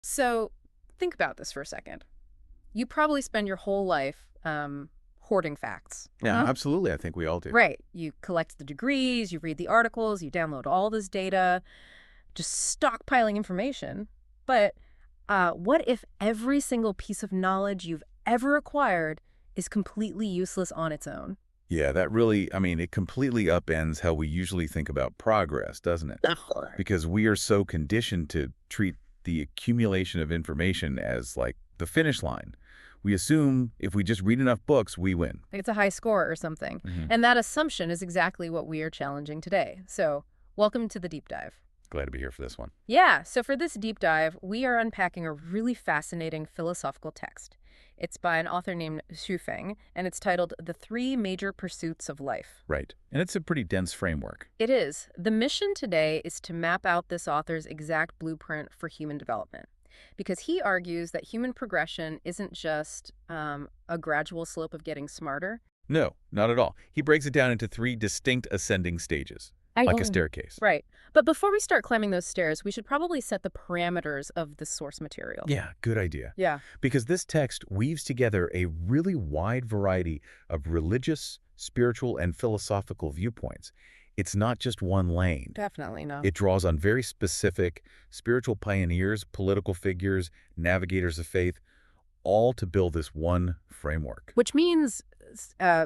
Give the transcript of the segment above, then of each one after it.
So think about this for a second. You probably spend your whole life hoarding facts. Yeah, absolutely. I think we all do. Right. You collect the degrees, you read the articles, you download all this data, just stockpiling information. But what if every single piece of knowledge you've ever acquired is completely useless on its own? Yeah, that really, it completely upends how we usually think about progress, doesn't it? Definitely. Because we are so conditioned to treat the accumulation of information as like the finish line. We assume if we just read enough books, we win. Like it's a high score or something. Mhm. And that assumption is exactly what we are challenging today. So welcome to the deep dive. Glad to be here for this one. Yeah, so for this deep dive, we are unpacking a really fascinating philosophical text. It's by an author named Xu Feng, and it's titled The Three Major Pursuits of Life. Right. And it's a pretty dense framework. It is. The mission today is to map out this author's exact blueprint for human development. Because he argues that human progression isn't just a gradual slope of getting smarter. No, not at all. He breaks it down into three distinct ascending stages, like a staircase. Right. But before we start climbing those stairs, we should probably set the parameters of the source material. Yeah, good idea. Yeah. Because this text weaves together a really wide variety of religious, spiritual, and philosophical viewpoints. It's not just one lane. Definitely no. It draws on very specific spiritual pioneers, political figures, navigators of faith, all to build this one framework. Which means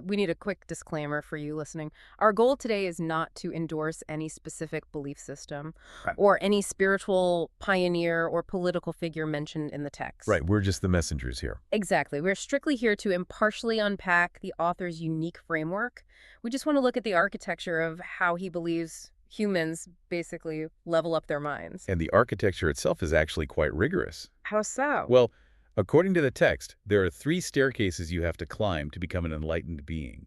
we need a quick disclaimer for you listening. Our goal today is not to endorse any specific belief system Right. or any spiritual pioneer or political figure mentioned in the text. Right, we're just the messengers here. Exactly. We're strictly here to impartially unpack the author's unique framework. We just want to look at the architecture of how he believes humans basically level up their minds. And the architecture itself is actually quite rigorous. How so? Well, according to the text, there are three staircases you have to climb to become an enlightened being,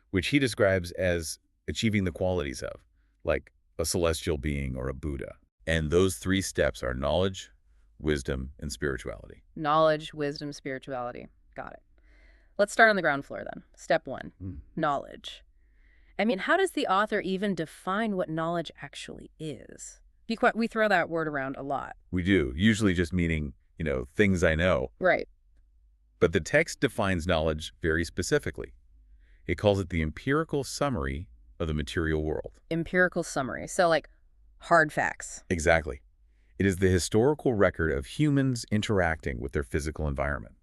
which he describes as achieving the qualities of, like a celestial being or a Buddha. And those three steps are knowledge, wisdom, and spirituality. Knowledge, wisdom, spirituality. Got it. Let's start on the ground floor then. Step one, Mm. knowledge. I mean, how does the author even define what knowledge actually is? We throw that word around a lot. We do, usually just meaning, things I know. Right. But the text defines knowledge very specifically. It calls it the empirical summary of the material world. Empirical summary. So like hard facts. Exactly. It is the historical record of humans interacting with their physical environment.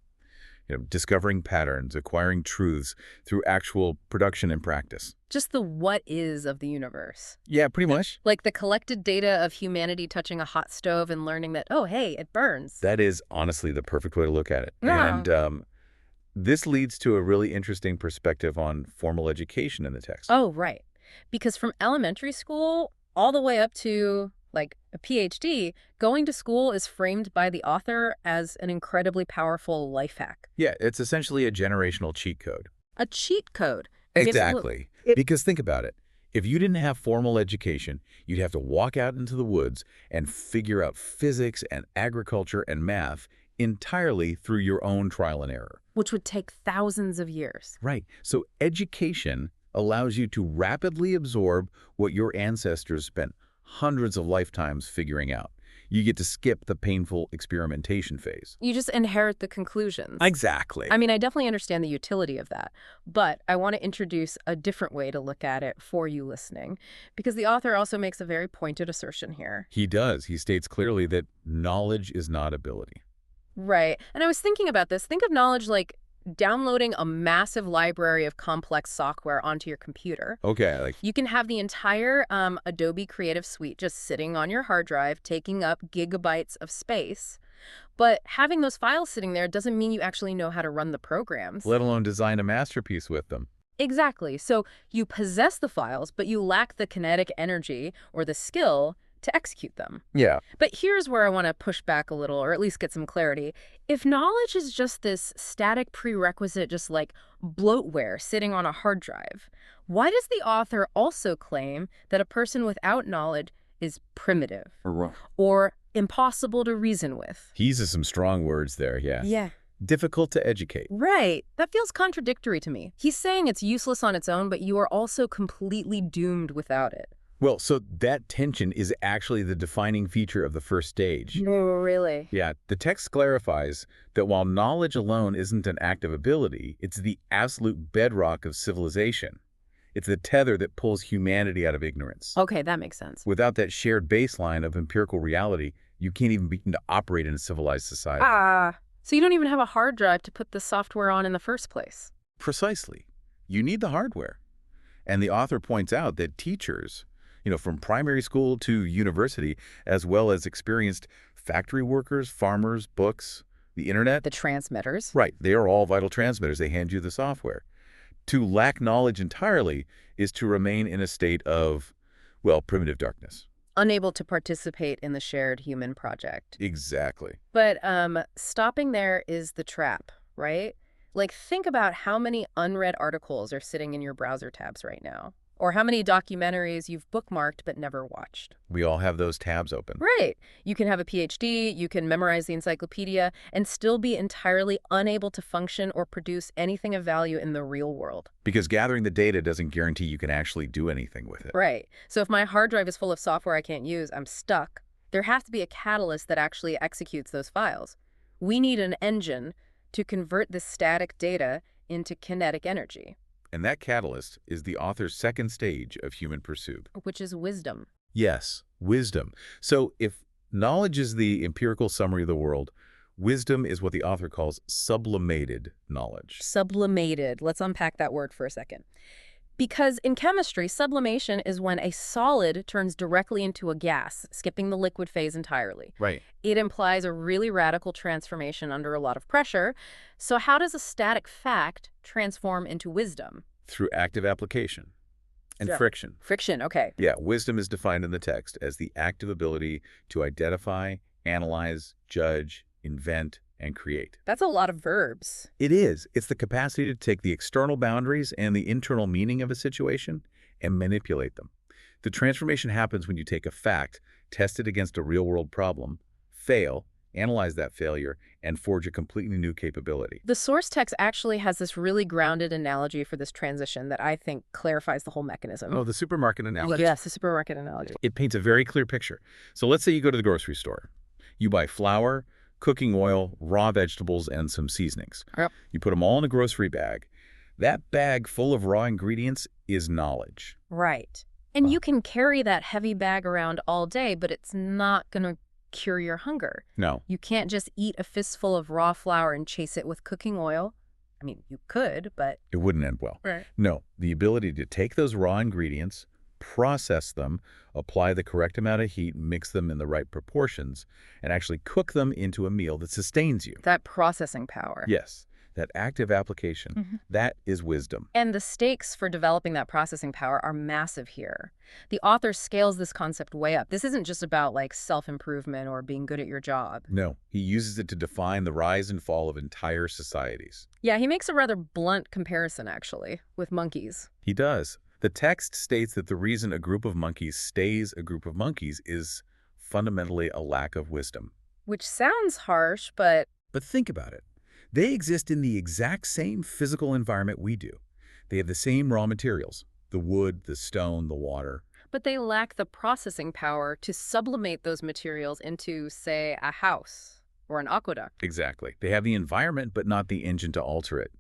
Discovering patterns, acquiring truths through actual production and practice. Just the what is of the universe. Yeah, pretty much. Like the collected data of humanity touching a hot stove and learning that, oh, hey, it burns. That is honestly the perfect way to look at it. Yeah. And this leads to a really interesting perspective on formal education in the text. Oh, right. Because from elementary school all the way up to like a PhD, going to school is framed by the author as an incredibly powerful life hack. Yeah, it's essentially a generational cheat code. A cheat code. I mean, Exactly. Because think about it. If you didn't have formal education, you'd have to walk out into the woods and figure out physics and agriculture and math entirely through your own trial and error. Which would take thousands of years. Right. So education allows you to rapidly absorb what your ancestors spent hundreds of lifetimes figuring out. You get to skip the painful experimentation phase. You just inherit the conclusions. Exactly. I mean, I definitely understand the utility of that, but I want to introduce a different way to look at it for you listening, because the author also makes a very pointed assertion here. He does. He states clearly that knowledge is not ability. Right. And I was thinking about this. Think of knowledge like downloading a massive library of complex software onto your computer. Okay, like, You can have the entire Adobe Creative Suite just sitting on your hard drive, taking up gigabytes of space. But having those files sitting there doesn't mean you actually know how to run the programs. let alone design a masterpiece with them. Exactly. So you possess the files, but you lack the kinetic energy or the skill to execute them. Yeah. But here's where I want to push back a little, or at least get some clarity. If knowledge is just this static prerequisite, just like bloatware sitting on a hard drive, why does the author also claim that a person without knowledge is primitive or impossible to reason with? He uses some strong words there, yeah. Yeah. Difficult to educate. Right. That feels contradictory to me. He's saying it's useless on its own, but you are also completely doomed without it. Well, so that tension is actually the defining feature of the first stage. Oh, really? Yeah, the text clarifies that while knowledge alone isn't an active ability, it's the absolute bedrock of civilization. It's the tether that pulls humanity out of ignorance. Okay, that makes sense. Without that shared baseline of empirical reality, you can't even begin to operate in a civilized society. So you don't even have a hard drive to put the software on in the first place. Precisely. You need the hardware. And the author points out that teachers, from primary school to university, as well as experienced factory workers, farmers, books, the internet. The transmitters. Right. They are all vital transmitters. They hand you the software. To lack knowledge entirely is to remain in a state of, well, primitive darkness. Unable to participate in the shared human project. Exactly. But stopping there is the trap, right? Like, think about how many unread articles are sitting in your browser tabs right now. Or how many documentaries you've bookmarked but never watched. We all have those tabs open. Right. You can have a PhD, you can memorize the encyclopedia, and still be entirely unable to function or produce anything of value in the real world. Because gathering the data doesn't guarantee you can actually do anything with it. Right. So if my hard drive is full of software I can't use, I'm stuck. There has to be a catalyst that actually executes those files. We need an engine to convert this static data into kinetic energy. And that catalyst is the author's second stage of human pursuit. Which is wisdom. Yes, wisdom. So if knowledge is the empirical summary of the world, wisdom is what the author calls sublimated knowledge. Sublimated. Let's unpack that word for a second. Because in chemistry, sublimation is when a solid turns directly into a gas, skipping the liquid phase entirely. Right. It implies a really radical transformation under a lot of pressure. So how does a static fact transform into wisdom? Through active application and Sure. friction. Friction, okay. Yeah, wisdom is defined in the text as the active ability to identify, analyze, judge, invent, and create. That's a lot of verbs. It is. It's the capacity to take the external boundaries and the internal meaning of a situation and manipulate them. The transformation happens when you take a fact, test it against a real-world problem, fail, analyze that failure, and forge a completely new capability. The source text actually has this really grounded analogy for this transition that I think clarifies the whole mechanism. Oh, the supermarket analogy. Yes, the supermarket analogy. It paints a very clear picture. So let's say you go to the grocery store. You buy flour, cooking oil, raw vegetables, and some seasonings. Yep. You put them all in a grocery bag. That bag full of raw ingredients is knowledge. Right. And you can carry that heavy bag around all day, but it's not going to cure your hunger. No. You can't just eat a fistful of raw flour and chase it with cooking oil. I mean, you could, but... It wouldn't end well. Right. No. The ability to take those raw ingredients, process them, apply the correct amount of heat, mix them in the right proportions, and actually cook them into a meal that sustains you. That processing power. Yes. That active application, that is wisdom. And the stakes for developing that processing power are massive here. The author scales this concept way up. This isn't just about like self-improvement or being good at your job. No, he uses it to define the rise and fall of entire societies. Yeah, he makes a rather blunt comparison, actually, with monkeys. He does. The text states that the reason a group of monkeys stays a group of monkeys is fundamentally a lack of wisdom. Which sounds harsh, but... But think about it. They exist in the exact same physical environment we do. They have the same raw materials, the wood, the stone, the water. But they lack the processing power to sublimate those materials into, say, a house or an aqueduct. Exactly. They have the environment, but not the engine to alter it.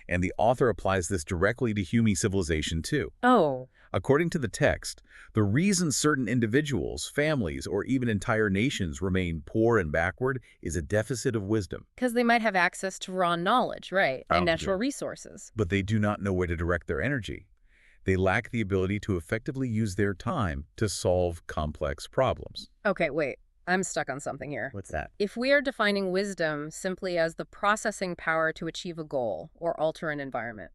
And the author applies this directly to human civilization, too. Oh. According to the text, the reason certain individuals, families, or even entire nations remain poor and backward is a deficit of wisdom. Because they might have access to raw knowledge, right, and natural resources. But they do not know where to direct their energy. They lack the ability to effectively use their time to solve complex problems. Okay, wait. I'm stuck on something here. What's that? If we are defining wisdom simply as the processing power to achieve a goal or alter an environment,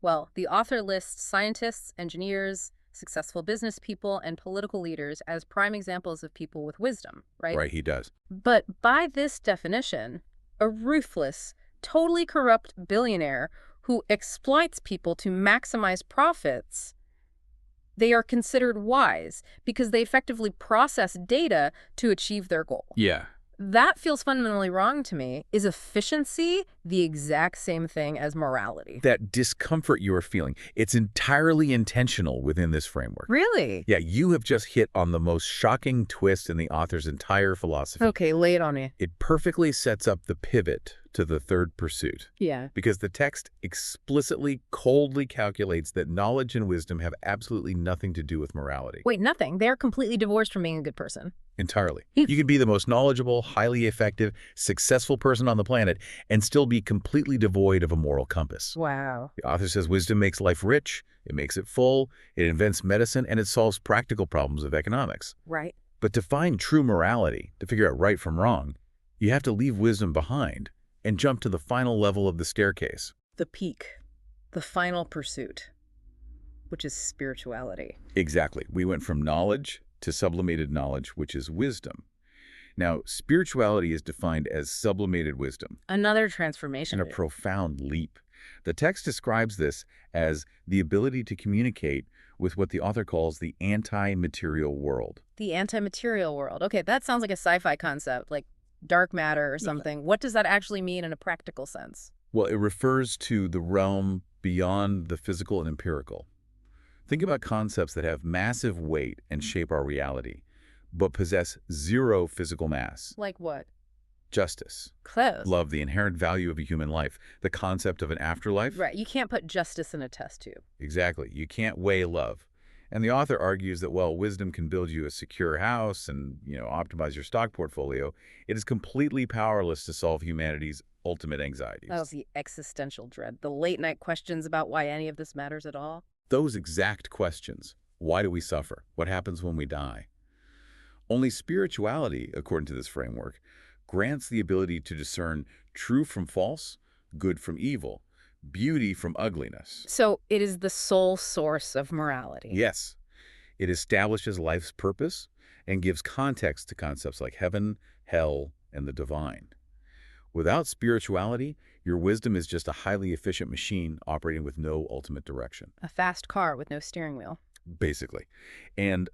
well, the author lists scientists, engineers, successful business people, and political leaders as prime examples of people with wisdom, right? Right, he does. But by this definition, a ruthless, totally corrupt billionaire who exploits people to maximize profits, they are considered wise because they effectively process data to achieve their goal. Yeah. That feels fundamentally wrong to me. Is efficiency the exact same thing as morality? That discomfort you are feeling, it's entirely intentional within this framework. Really? Yeah, you have just hit on the most shocking twist in the author's entire philosophy. Okay, lay it on me. It perfectly sets up the pivot to the third pursuit, Yeah. because the text explicitly, coldly calculates that knowledge and wisdom have absolutely nothing to do with morality. Wait, nothing. They're completely divorced from being a good person. Entirely. Hmm. You can be the most knowledgeable, highly effective, successful person on the planet and still be completely devoid of a moral compass. Wow. The author says wisdom makes life rich, it makes it full, it invents medicine, and it solves practical problems of economics. Right. But to find true morality, to figure out right from wrong, you have to leave wisdom behind and jump to the final level of the staircase. The peak. The final pursuit, which is spirituality. Exactly. We went from knowledge to sublimated knowledge, which is wisdom. Now, spirituality is defined as sublimated wisdom, Another transformation. and a profound leap. The text describes this as the ability to communicate with what the author calls the anti-material world. The anti-material world. Okay, that sounds like a sci-fi concept, like dark matter or something. What does that actually mean in a practical sense? Well, it refers to the realm beyond the physical and empirical. Think about concepts that have massive weight and shape our reality, but possess zero physical mass. Like what? Justice, Close. love, the inherent value of a human life, the concept of an afterlife. Right, you can't put justice in a test tube. Exactly. You can't weigh love. And the author argues that while wisdom can build you a secure house and, optimize your stock portfolio, it is completely powerless to solve humanity's ultimate anxieties. That was the existential dread. The late-night questions about why any of this matters at all. Those exact questions. Why do we suffer? What happens when we die? Only spirituality, according to this framework, grants the ability to discern true from false, good from evil, beauty from ugliness. So it is the sole source of morality. Yes, it establishes life's purpose and gives context to concepts like heaven, hell, and the divine. Without spirituality, your wisdom is just a highly efficient machine operating with no ultimate direction, A fast car with no steering wheel. basically. And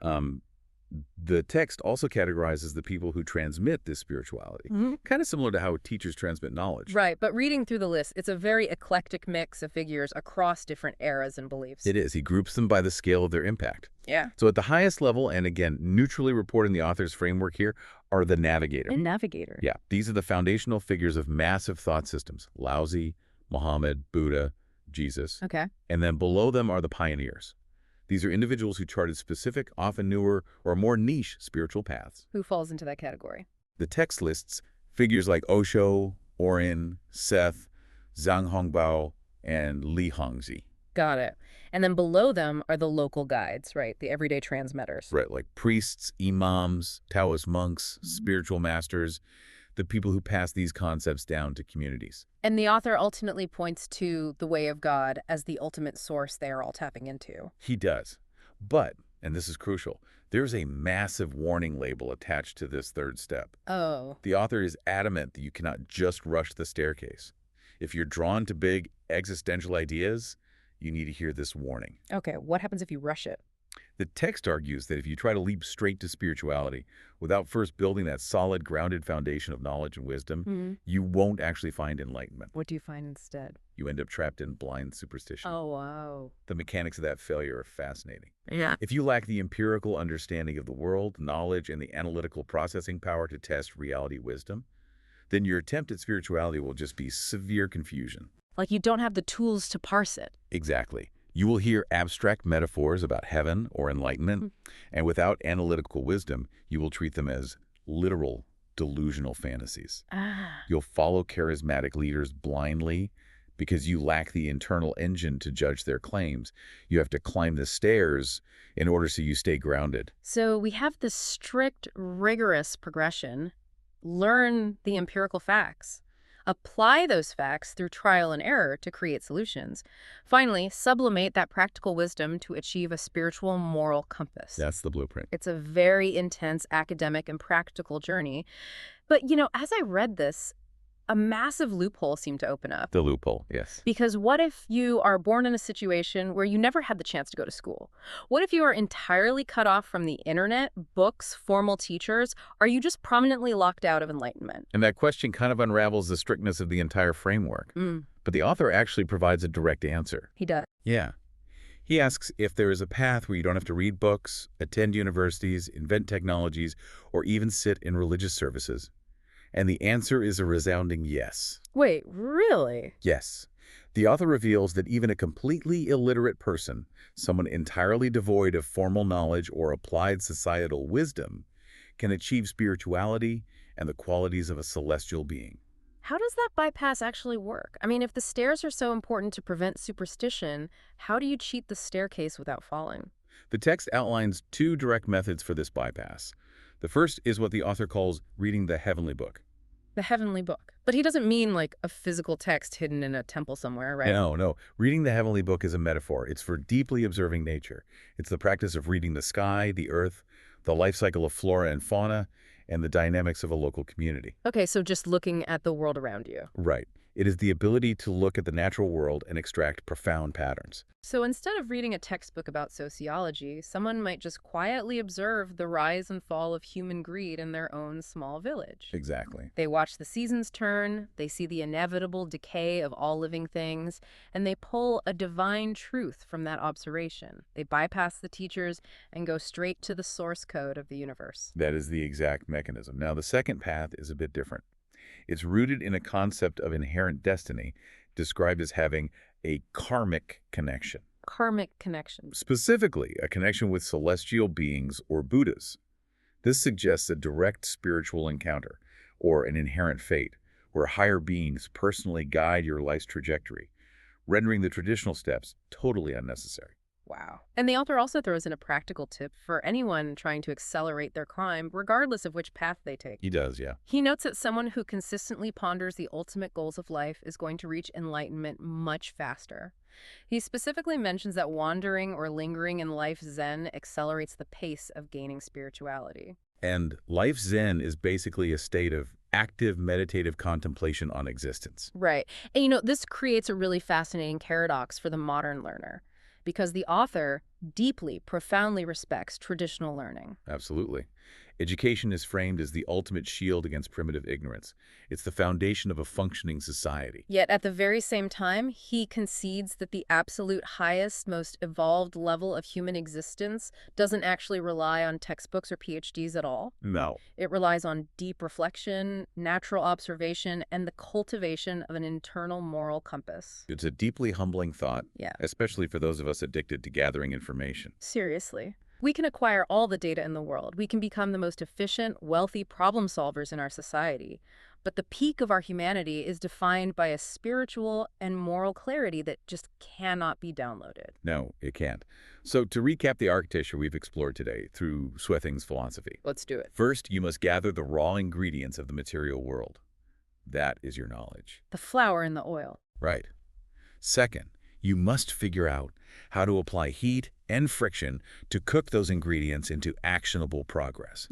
the text also categorizes the people who transmit this spirituality, kind of similar to how teachers transmit knowledge. Right, but reading through the list, it's a very eclectic mix of figures across different eras and beliefs. It is. He groups them by the scale of their impact. Yeah. So at the highest level, and again, neutrally reporting the author's framework here, are the navigator. A navigator. Yeah, these are the foundational figures of massive thought systems: Laozi, Muhammad, Buddha, Jesus. Okay. And then below them are the pioneers. These are individuals who charted specific, often newer, or more niche spiritual paths. Who falls into that category? The text lists figures like Osho, Orin, Seth, Zhang Hongbao, and Li Hongzhi. Got it. And then below them are the local guides, right? The everyday transmitters. Right, like priests, imams, Taoist monks, spiritual masters, the people who pass these concepts down to communities. And the author ultimately points to the way of God as the ultimate source they are all tapping into. He does. But, and this is crucial, there's a massive warning label attached to this third step. Oh. The author is adamant that you cannot just rush the staircase. If you're drawn to big existential ideas, you need to hear this warning. Okay, what happens if you rush it? The text argues that if you try to leap straight to spirituality without first building that solid, grounded foundation of knowledge and wisdom, you won't actually find enlightenment. What do you find instead? You end up trapped in blind superstition. Oh, wow. The mechanics of that failure are fascinating. Yeah. If you lack the empirical understanding of the world, knowledge, and the analytical processing power to test reality wisdom, then your attempt at spirituality will just be severe confusion. Like you don't have the tools to parse it. Exactly. You will hear abstract metaphors about heaven or enlightenment, and without analytical wisdom, you will treat them as literal, delusional fantasies. Ah. You'll follow charismatic leaders blindly because you lack the internal engine to judge their claims. You have to climb the stairs in order so you stay grounded. So we have this strict, rigorous progression. Learn the empirical facts. Apply those facts through trial and error to create solutions. Finally, sublimate that practical wisdom to achieve a spiritual moral compass. That's the blueprint. It's a very intense academic and practical journey. But, as I read this, a massive loophole seemed to open up. The loophole, yes. Because what if you are born in a situation where you never had the chance to go to school? What if you are entirely cut off from the internet, books, formal teachers? Are you just permanently locked out of enlightenment? And that question kind of unravels the strictness of the entire framework. But the author actually provides a direct answer. He does. Yeah. He asks if there is a path where you don't have to read books, attend universities, invent technologies, or even sit in religious services. And the answer is a resounding yes. Wait, really? Yes. The author reveals that even a completely illiterate person, someone entirely devoid of formal knowledge or applied societal wisdom, can achieve spirituality and the qualities of a celestial being. How does that bypass actually work? I mean, if the stairs are so important to prevent superstition, how do you cheat the staircase without falling? The text outlines two direct methods for this bypass. The first is what the author calls reading the heavenly book. The heavenly book. But he doesn't mean like a physical text hidden in a temple somewhere, right? No. Reading the heavenly book is a metaphor. It's for deeply observing nature. It's the practice of reading the sky, the earth, the life cycle of flora and fauna, and the dynamics of a local community. Okay, so just looking at the world around you. Right. It is the ability to look at the natural world and extract profound patterns. So instead of reading a textbook about sociology, someone might just quietly observe the rise and fall of human greed in their own small village. Exactly. They watch the seasons turn, they see the inevitable decay of all living things, and they pull a divine truth from that observation. They bypass the teachers and go straight to the source code of the universe. That is the exact mechanism. Now, the second path is a bit different. It's rooted in a concept of inherent destiny, described as having a karmic connection. Karmic connection. Specifically, a connection with celestial beings or Buddhas. This suggests a direct spiritual encounter, or an inherent fate, where higher beings personally guide your life's trajectory, rendering the traditional steps totally unnecessary. Wow. And the author also throws in a practical tip for anyone trying to accelerate their climb, regardless of which path they take. He does, yeah. He notes that someone who consistently ponders the ultimate goals of life is going to reach enlightenment much faster. He specifically mentions that wandering or lingering in life zen accelerates the pace of gaining spirituality. And life zen is basically a state of active meditative contemplation on existence. Right. And this creates a really fascinating paradox for the modern learner, because the author deeply, profoundly respects traditional learning. Absolutely. Education is framed as the ultimate shield against primitive ignorance. It's the foundation of a functioning society. Yet at the very same time, he concedes that the absolute highest, most evolved level of human existence doesn't actually rely on textbooks or PhDs at all. No. It relies on deep reflection, natural observation, and the cultivation of an internal moral compass. It's a deeply humbling thought, Yeah. especially for those of us addicted to gathering information. Seriously. We can acquire all the data in the world. We can become the most efficient, wealthy problem solvers in our society. But the peak of our humanity is defined by a spiritual and moral clarity that just cannot be downloaded. No, it can't. So to recap the architecture we've explored today through Swething's philosophy. Let's do it. First, you must gather the raw ingredients of the material world. That is your knowledge. The flour and the oil. Right. Second, you must figure out how to apply heat and friction to cook those ingredients into actionable progress.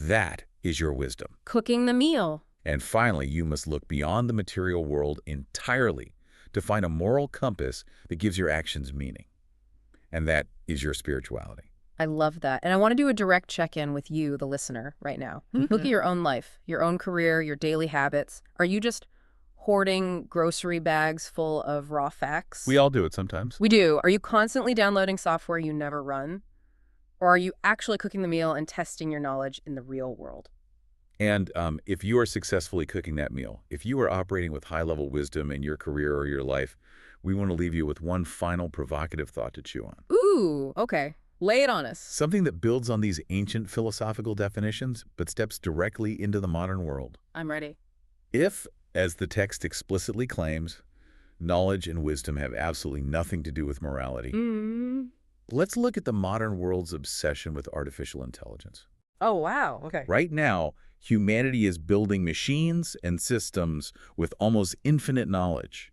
That is your wisdom. Cooking the meal. And finally, you must look beyond the material world entirely to find a moral compass that gives your actions meaning. And that is your spirituality. I love that. And I want to do a direct check-in with you, the listener, right now. Look at your own life, your own career, your daily habits. Are you just hoarding grocery bags full of raw facts? We all do it sometimes. We do. Are you constantly downloading software you never run? Or are you actually cooking the meal and testing your knowledge in the real world? And if you are successfully cooking that meal, if you are operating with high-level wisdom in your career or your life, we want to leave you with one final provocative thought to chew on. Ooh, okay. Lay it on us. Something that builds on these ancient philosophical definitions, but steps directly into the modern world. I'm ready. If, as the text explicitly claims, knowledge and wisdom have absolutely nothing to do with morality, let's look at the modern world's obsession with artificial intelligence. Oh, wow. Okay. Right now, humanity is building machines and systems with almost infinite knowledge.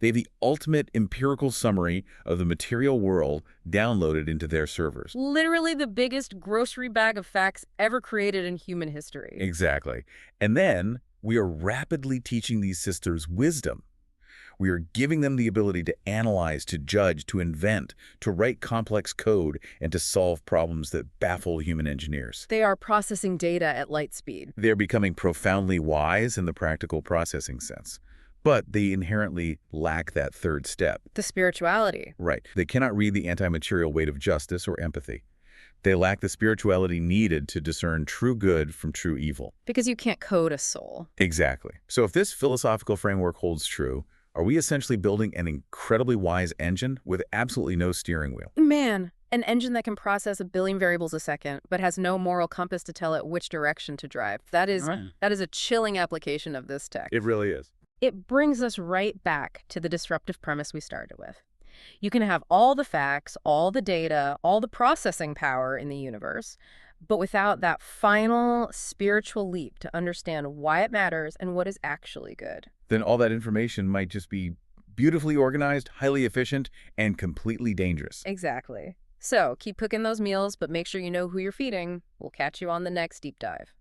They have the ultimate empirical summary of the material world downloaded into their servers. Literally the biggest grocery bag of facts ever created in human history. Exactly. And then We are rapidly teaching these systems wisdom. We are giving them the ability to analyze, to judge, to invent, to write complex code, and to solve problems that baffle human engineers. They are processing data at light speed. They're becoming profoundly wise in the practical processing sense. But they inherently lack that third step. The spirituality. Right. They cannot read the anti-material weight of justice or empathy. They lack the spirituality needed to discern true good from true evil. Because you can't code a soul. Exactly. So if this philosophical framework holds true, are we essentially building an incredibly wise engine with absolutely no steering wheel? Man, an engine that can process 1 billion variables a second, but has no moral compass to tell it which direction to drive. That is a chilling application of this tech. It really is. It brings us right back to the disruptive premise we started with. You can have all the facts, all the data, all the processing power in the universe, but without that final spiritual leap to understand why it matters and what is actually good. Then all that information might just be beautifully organized, highly efficient, and completely dangerous. Exactly. So keep cooking those meals, but make sure you know who you're feeding. We'll catch you on the next deep dive.